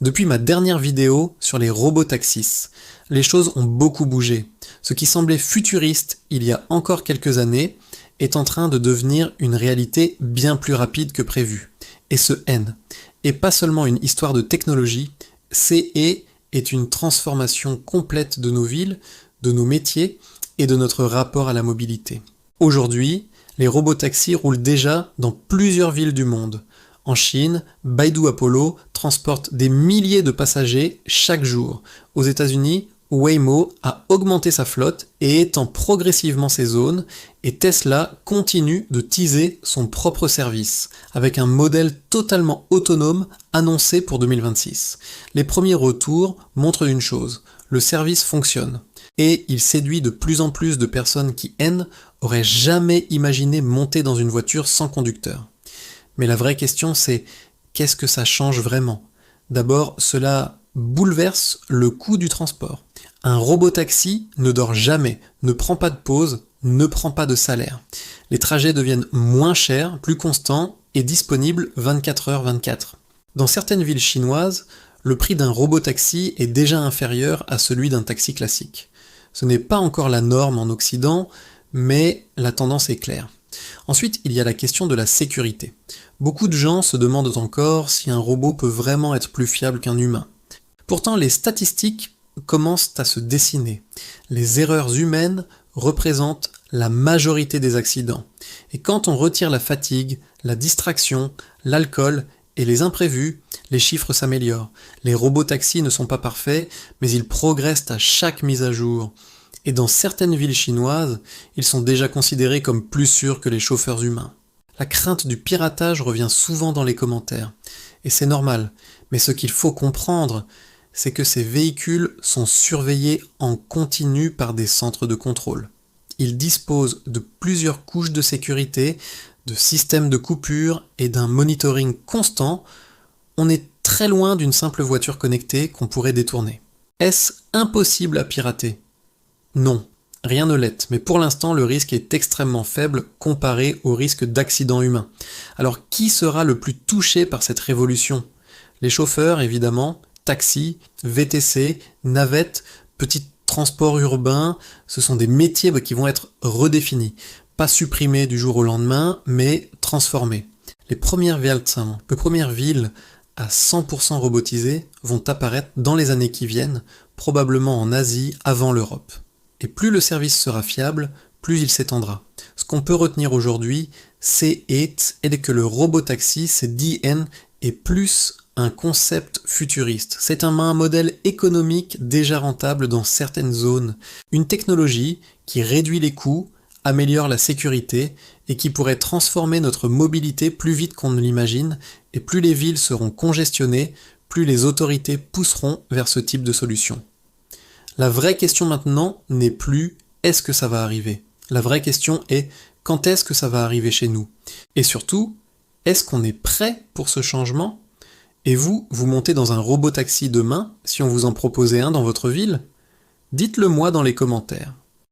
Depuis ma dernière vidéo sur les robotaxis, les choses ont beaucoup bougé. Ce qui semblait futuriste il y a encore quelques années est en train de devenir une réalité bien plus rapide que prévu. Et ce N est pas seulement une histoire de technologie, CE est une transformation complète de nos villes, de nos métiers et de notre rapport à la mobilité. Aujourd'hui, les robotaxis roulent déjà dans plusieurs villes du monde. En Chine, Baidu Apollo transporte des milliers de passagers chaque jour. Aux États-Unis, Waymo a augmenté sa flotte et étend progressivement ses zones, et Tesla continue de teaser son propre service, avec un modèle totalement autonome annoncé pour 2026. Les premiers retours montrent une chose, le service fonctionne, et il séduit de plus en plus de personnes qui, auraient jamais imaginé monter dans une voiture sans conducteur. Mais la vraie question c'est, qu'est-ce que ça change vraiment? D'abord, cela bouleverse le coût du transport. Un robotaxi ne dort jamais, ne prend pas de pause, ne prend pas de salaire. Les trajets deviennent moins chers, plus constants et disponibles 24h/24. Dans certaines villes chinoises, le prix d'un robotaxi est déjà inférieur à celui d'un taxi classique. Ce n'est pas encore la norme en Occident, mais la tendance est claire. Ensuite, il y a la question de la sécurité. Beaucoup de gens se demandent encore si un robot peut vraiment être plus fiable qu'un humain. Pourtant, les statistiques commencent à se dessiner. Les erreurs humaines représentent la majorité des accidents. Et quand on retire la fatigue, la distraction, l'alcool et les imprévus, les chiffres s'améliorent. Les robotaxis ne sont pas parfaits, mais ils progressent à chaque mise à jour. Et dans certaines villes chinoises, ils sont déjà considérés comme plus sûrs que les chauffeurs humains. La crainte du piratage revient souvent dans les commentaires. Et c'est normal, mais ce qu'il faut comprendre, c'est que ces véhicules sont surveillés en continu par des centres de contrôle. Ils disposent de plusieurs couches de sécurité, de systèmes de coupure et d'un monitoring constant. On est très loin d'une simple voiture connectée qu'on pourrait détourner. Est-ce impossible à pirater ? Non, rien ne l'est, mais pour l'instant le risque est extrêmement faible comparé au risque d'accident humain. Alors qui sera le plus touché par cette révolution? Les chauffeurs évidemment, taxis, VTC, navettes, petits transports urbains, ce sont des métiers qui vont être redéfinis, pas supprimés du jour au lendemain, mais transformés. Les premières villes à 100% robotisées vont apparaître dans les années qui viennent, probablement en Asie avant l'Europe. Et plus le service sera fiable, plus il s'étendra. Ce qu'on peut retenir aujourd'hui, c'est que le robotaxi, c'est DN, est plus un concept futuriste. C'est un modèle économique déjà rentable dans certaines zones. Une technologie qui réduit les coûts, améliore la sécurité et qui pourrait transformer notre mobilité plus vite qu'on ne l'imagine, et plus les villes seront congestionnées, plus les autorités pousseront vers ce type de solution. La vraie question maintenant n'est plus « est-ce que ça va arriver ?» La vraie question est « quand est-ce que ça va arriver chez nous ?» Et surtout, est-ce qu'on est prêt pour ce changement? Et vous montez dans un robotaxi demain, si on vous en proposait un dans votre ville? Dites-le moi dans les commentaires.